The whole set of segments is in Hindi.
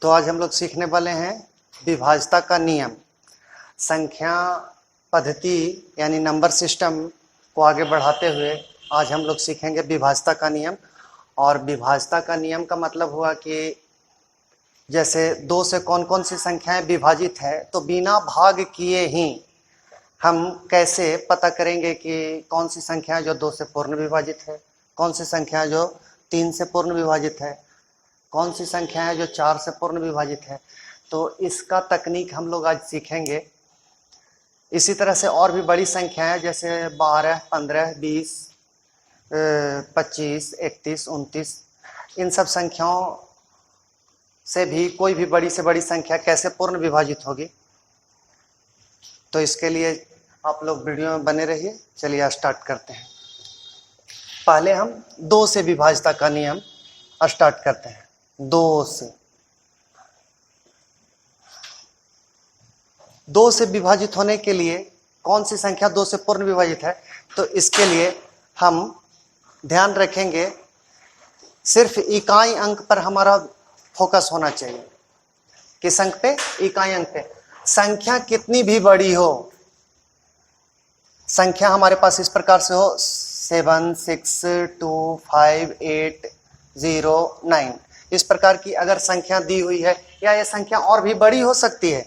तो आज हम लोग सीखने वाले हैं विभाज्यता का नियम। संख्या पद्धति यानी नंबर सिस्टम को आगे बढ़ाते हुए आज हम लोग सीखेंगे विभाज्यता का नियम। और विभाज्यता का नियम का मतलब हुआ कि जैसे दो से कौन कौन सी संख्याएं विभाजित है, तो बिना भाग किए ही हम कैसे पता करेंगे कि कौन सी संख्या जो दो से पूर्ण विभाजित है, कौन सी संख्या जो तीन से पूर्ण विभाजित है, कौन सी संख्या है जो चार से पूर्ण विभाजित है। तो इसका तकनीक हम लोग आज सीखेंगे। इसी तरह से और भी बड़ी संख्याएं जैसे 12, 15, 20, 25, 31, 29, इन सब संख्याओं से भी कोई भी बड़ी से बड़ी संख्या कैसे पूर्ण विभाजित होगी, तो इसके लिए आप लोग वीडियो में बने रहिए। चलिए स्टार्ट करते हैं। पहले हम दो से विभाज्यता का नियम स्टार्ट करते हैं। दो से विभाजित होने के लिए कौन सी संख्या दो से पूर्ण विभाजित है, तो इसके लिए हम ध्यान रखेंगे सिर्फ इकाई अंक पर हमारा फोकस होना चाहिए। किस अंक पे? इकाई अंक पे। संख्या कितनी भी बड़ी हो, संख्या हमारे पास इस प्रकार से हो 7, 6, 2, 5, 8, 0, 9, इस प्रकार की अगर संख्या दी हुई है, या ये संख्या और भी बड़ी हो सकती है,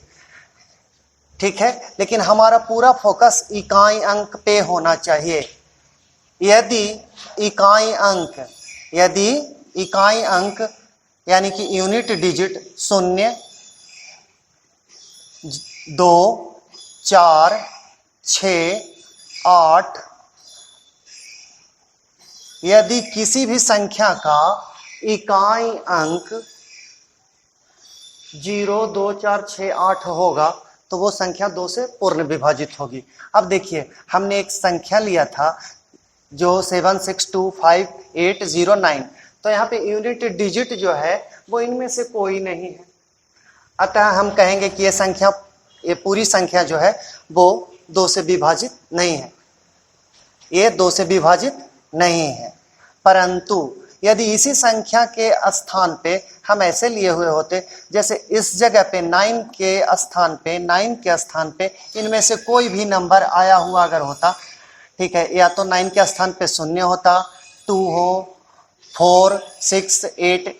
ठीक है, लेकिन हमारा पूरा फोकस इकाई अंक पे होना चाहिए। यदि इकाई अंक यानी कि यूनिट डिजिट 0, 2, 4, 6, 8, यदि किसी भी संख्या का इकाई अंक 0, 2, 4, 6, 8 होगा तो वो संख्या दो से पूर्ण विभाजित होगी। अब देखिए, हमने एक संख्या लिया था जो 7, 6, 2, 5, 8, 0, 9, तो यहाँ पे यूनिट डिजिट जो है वो इनमें से कोई नहीं है। अतः हम कहेंगे कि ये पूरी संख्या जो है वो दो से विभाजित नहीं है, ये दो से विभाजित नहीं है। परंतु यदि इसी संख्या के स्थान पे हम ऐसे लिए हुए होते, जैसे इस जगह पे 9 के स्थान पे इनमें से कोई भी नंबर आया हुआ अगर होता, ठीक है, या तो 9 के स्थान पे 0 होता, 2 हो, 4, 6, 8,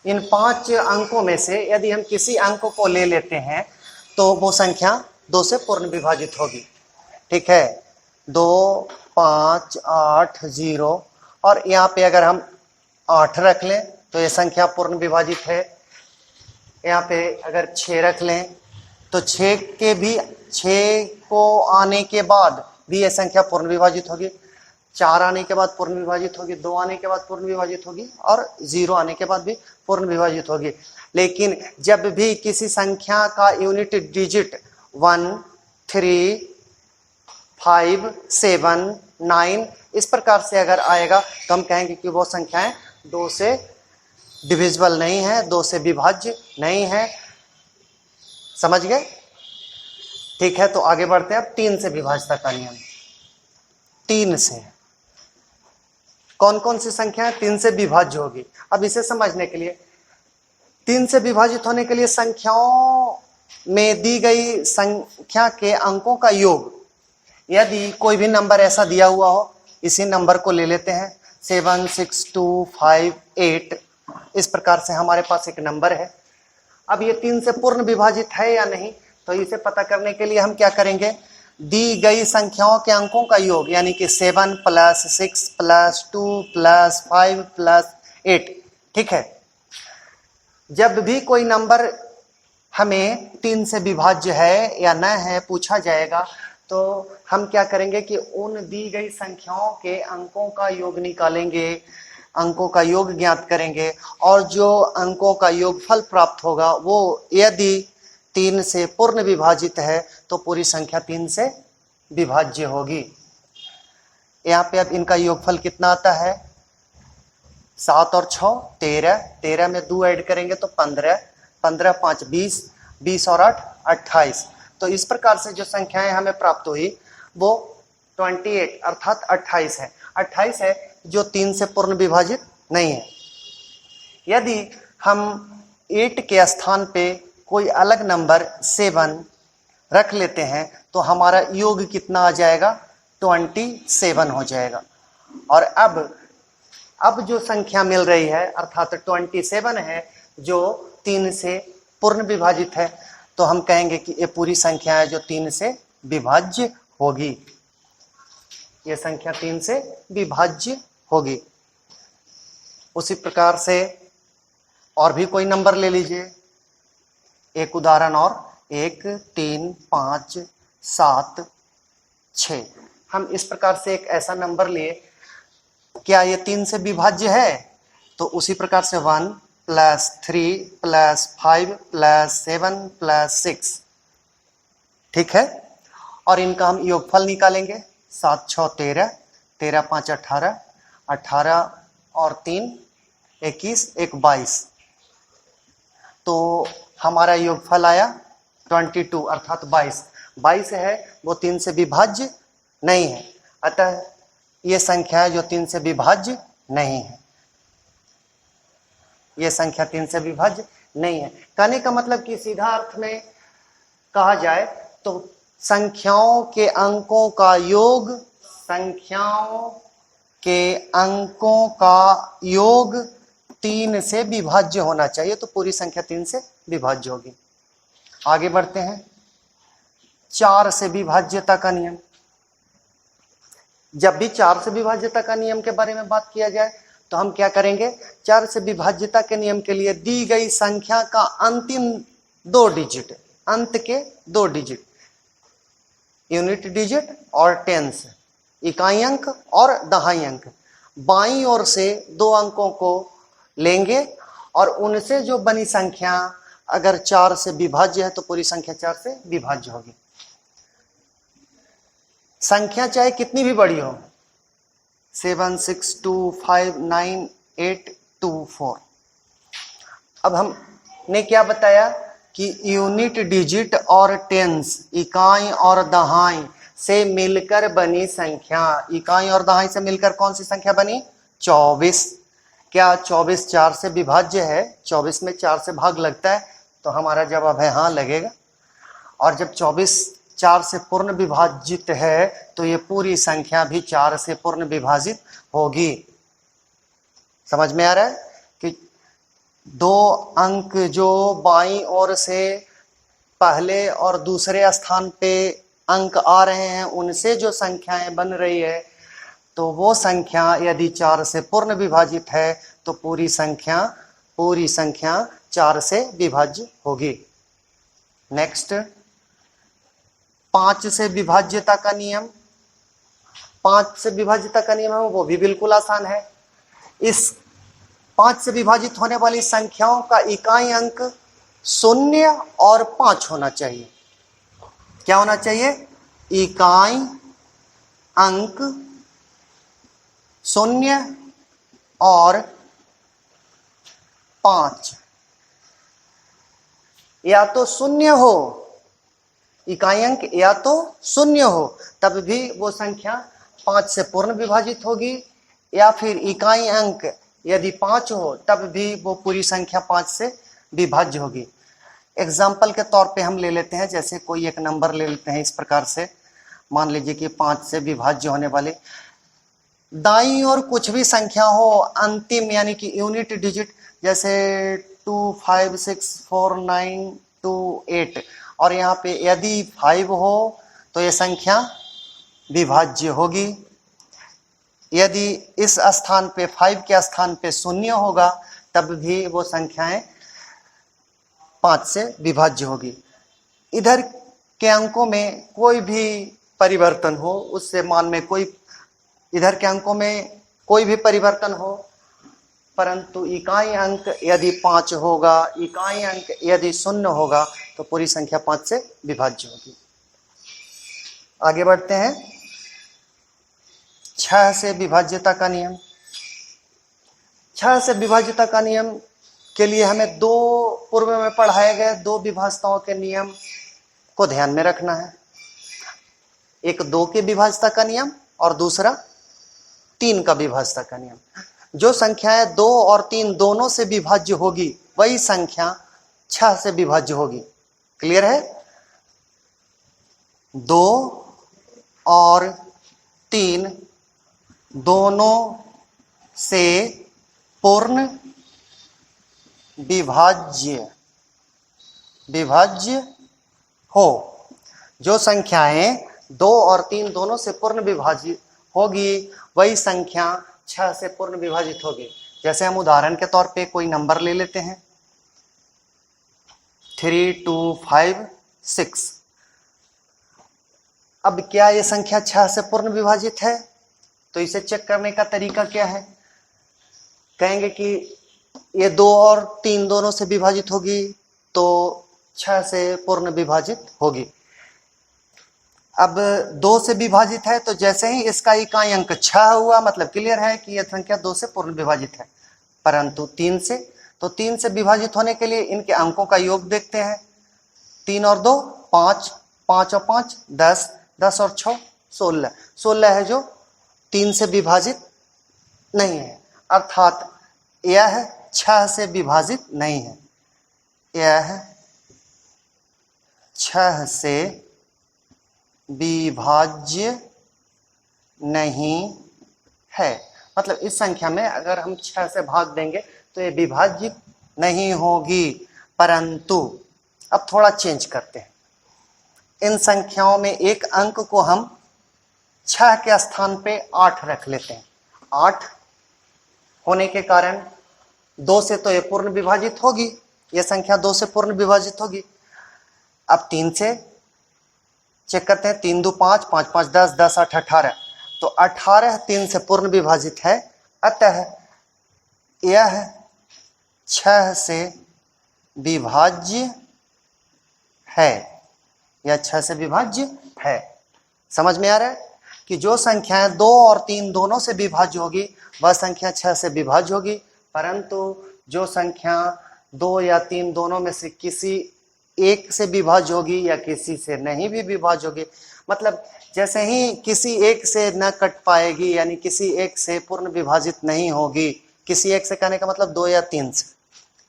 इन पांच अंकों में से यदि हम किसी अंक को ले लेते हैं तो वो संख्या दो से पूर्ण विभाजित होगी। ठीक है, 2, 5, 8, 0, और यहाँ पे अगर हम 8 रख लें तो ये संख्या पूर्ण विभाजित है। यहाँ पे अगर 6 रख लें तो 6 को आने के बाद भी ये संख्या पूर्ण विभाजित होगी, 4 आने के बाद पूर्ण विभाजित होगी, 2 आने के बाद पूर्ण विभाजित होगी, और 0 आने के बाद भी पूर्ण विभाजित होगी। लेकिन जब भी किसी संख्या का यूनिट डिजिट 1, 3, 5, 7, 9 इस प्रकार से अगर आएगा तो हम कहेंगे कि वो संख्याएं दो से डिविजिबल नहीं है, दो से विभाज्य नहीं है। समझ गए? ठीक है, तो आगे बढ़ते हैं अब 3 से विभाज्यता का नियम। 3 से कौन कौन सी संख्याएं 3 से विभाज्य होगी? अब इसे समझने के लिए 3 से विभाजित होने के लिए संख्याओं में दी गई संख्या के अंकों का योग, यदि कोई भी नंबर ऐसा दिया हुआ हो, इसी नंबर को ले लेते हैं 7, 6, 2, 5, 8, इस प्रकार से हमारे पास एक नंबर है। अब ये 3 से पूर्ण विभाजित है या नहीं, तो इसे पता करने के लिए हम क्या करेंगे, दी गई संख्याओं के अंकों का योग यानी कि 7 + 6 + 2 + 5 + 8, ठीक है। जब भी कोई नंबर हमें 3 से विभाज्य है या न है पूछा जाएगा, तो हम क्या करेंगे कि उन दी गई संख्याओं के अंकों का योग निकालेंगे, अंकों का योग ज्ञात करेंगे, और जो अंकों का योगफल प्राप्त होगा वो यदि 3 से पूर्ण विभाजित है तो पूरी संख्या 3 से विभाज्य होगी। यहाँ पे अब इनका योगफल कितना आता है? 7 और 6 13, 13 में 2 ऐड करेंगे तो 15, 15 5 20, 20 और 8 28। तो इस प्रकार से जो संख्याएं हमें प्राप्त हुई वो 28 अर्थात 28 है। 28 है जो 3 से पूर्ण विभाजित नहीं है। यदि हम 8 के स्थान पे कोई अलग नंबर 7 रख लेते हैं तो हमारा योग कितना आ जाएगा, 27 हो जाएगा। और अब जो संख्या मिल रही है अर्थात 27 है, जो 3 से पूर्ण विभाजित है, तो हम कहेंगे कि ये पूरी संख्या है जो 3 से विभाज्य होगी। ये संख्या 3 से विभाज्य होगी। उसी प्रकार से और भी कोई नंबर ले लीजिए, एक उदाहरण और, 1 3 5 7 6। हम इस प्रकार से एक ऐसा नंबर लिए, क्या ये 3 से विभाज्य है? तो उसी प्रकार से 1 + 3 + 5 + 7 + 6, ठीक है। और इनका हम योगफल निकालेंगे, 7 6 13, 13 5 18, 18 और 3 21, 1 22। तो हमारा योगफल आया 22 अर्थात 22। 22 है वो 3 से विभाज्य नहीं है, अतः ये संख्या है जो 3 से विभाज्य नहीं है। ये संख्या 3 से विभाज्य नहीं है। कहने का मतलब कि सीधा अर्थ में कहा जाए तो संख्याओं के अंकों का योग, संख्याओं के अंकों का योग 3 से विभाज्य होना चाहिए, तो पूरी संख्या 3 से विभाज्य होगी। आगे बढ़ते हैं, 4 से विभाज्यता का नियम। जब भी 4 से विभाज्यता का नियम के बारे में बात किया जाए तो हम क्या करेंगे, 4 से विभाज्यता के नियम के लिए दी गई संख्या का अंतिम 2 डिजिट, अंत के 2 डिजिट, यूनिट डिजिट और टेंस, इकाई अंक और दहाई अंक, बाईं ओर से 2 अंकों को लेंगे और उनसे जो बनी संख्या अगर 4 से विभाज्य है तो पूरी संख्या 4 से विभाज्य होगी। संख्या चाहे कितनी भी बड़ी हो, 7 6 2 5 9 8 2 4। अब हमने क्या बताया कि यूनिट डिजिट और टेंस, इकाई और दहाई से मिलकर बनी संख्या, इकाई और दहाई से मिलकर कौन सी संख्या बनी, 24। क्या 24 4 से विभाज्य है? 24 में 4 से भाग लगता है, तो हमारा जवाब है हाँ, लगेगा। और जब 24 4 से पूर्ण विभाजित है तो ये पूरी संख्या भी 4 से पूर्ण विभाजित होगी। समझ में आ रहा है कि 2 अंक जो बाईं ओर से पहले और दूसरे स्थान पे अंक आ रहे हैं उनसे जो संख्याएं बन रही है, तो वो संख्या यदि 4 से पूर्ण विभाजित है तो पूरी संख्या 4 से विभाज्य होगी। नेक्स्ट, 5 से विभाज्यता का नियम। 5 से विभाज्यता का नियम है वो भी बिल्कुल आसान है। इस 5 से विभाजित होने वाली संख्याओं का इकाई अंक 0 और 5 होना चाहिए। क्या होना चाहिए? इकाई अंक 0 और 5। या तो 0 हो, इकाई अंक या तो 0 हो तब भी वो संख्या 5 से पूर्ण विभाजित होगी, या फिर इकाई अंक यदि 5 हो तब भी वो पूरी संख्या 5 से विभाज्य होगी। एग्जाम्पल के तौर पे हम ले लेते हैं, जैसे कोई एक नंबर ले लेते हैं इस प्रकार से, मान लीजिए कि 5 से विभाज्य होने वाले दाईं और कुछ भी संख्या हो, अंतिम यानी कि यूनिट डिजिट, जैसे 2 5 6 4 9 2 8, और यहाँ पे यदि 5 हो तो ये संख्या विभाज्य होगी। यदि इस स्थान पे 5 के स्थान पे 0 होगा तब भी वो संख्याएं 5 से विभाज्य होगी। इधर के अंकों में कोई भी परिवर्तन हो, उससे मान में कोई, इधर के अंकों में कोई भी परिवर्तन हो, परंतु इकाई अंक यदि 5 होगा, इकाई अंक यदि 0 होगा तो पूरी संख्या 5 से विभाज्य होगी। आगे बढ़ते हैं, 6 से विभाज्यता का नियम। 6 से विभाज्यता का नियम के लिए हमें 2 पूर्व में पढ़ाए गए 2 विभाज्यताओं के नियम को ध्यान में रखना है। एक 2 के विभाज्यता का नियम और दूसरा 3 का विभाज्यता का नियम। जो संख्याएं 2 और 3 दोनों से विभाज्य होगी वही संख्या 6 से विभाज्य होगी। क्लियर है? 2 और 3 दोनों से पूर्ण विभाज्य हो। जो संख्याएं 2 और 3 दोनों से पूर्ण विभाजित होगी वही संख्या 6 से पूर्ण विभाजित होगी। जैसे हम उदाहरण के तौर पे कोई नंबर ले लेते हैं 3 2 5 6। अब क्या ये संख्या 6 से पूर्ण विभाजित है? तो इसे चेक करने का तरीका क्या है? कहेंगे कि ये 2 और 3 दोनों से विभाजित होगी तो 6 से पूर्ण विभाजित होगी। अब 2 से विभाजित है तो जैसे ही इसका इकाई अंक 6 हुआ मतलब क्लियर है कि यह संख्या 2 से पूर्ण विभाजित है। परंतु 3 से, तो 3 से विभाजित होने के लिए इनके अंकों का योग देखते हैं। 3 और 2 5, 5 और 5 10, 10 और 6 16, 16 है जो 3 से विभाजित नहीं है, अर्थात यह 6 से विभाजित नहीं है। यह 6 से विभाज्य नहीं है। मतलब इस संख्या में अगर हम 6 से भाग देंगे तो ये विभाज्य नहीं होगी। परंतु अब थोड़ा चेंज करते हैं। इन संख्याओं में एक अंक को हम 6 के स्थान पे 8 रख लेते हैं। 8 होने के कारण 2 से तो ये पूर्ण विभाजित होगी, ये संख्या 2 से पूर्ण विभाजित होगी। अब 3 से चेक करते हैं। 3 2 5, 5 5 10, 10 8 18, तो 18 3 से पूर्ण विभाजित है। अतः यह 6 से विभाज्य है। यह 6 से विभाज्य है। समझ में आ रहा है कि जो संख्याएं 2 और 3 दोनों से विभाज्य होगी वह संख्या 6 से विभाज्य होगी। परंतु जो संख्या 2 या 3 दोनों में से किसी एक से विभाज्य होगी या किसी से नहीं भी विभाज्य होगी, मतलब जैसे ही किसी एक से न कट पाएगी यानी किसी एक से पूर्ण विभाजित नहीं होगी। किसी एक से कहने का मतलब 2 या 3 से,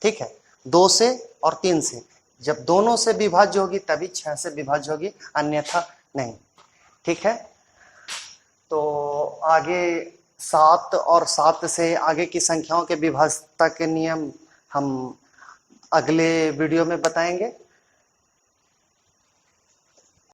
ठीक है, 2 से और 3 से। जब दोनों से विभाज्य होगी तभी 6 से विभाज्य होगी, अन्यथा नहीं। ठीक है, तो आगे 7 और 7 से आगे की संख्याओं के विभाज्यता के नियम हम अगले वीडियो में बताएंगे।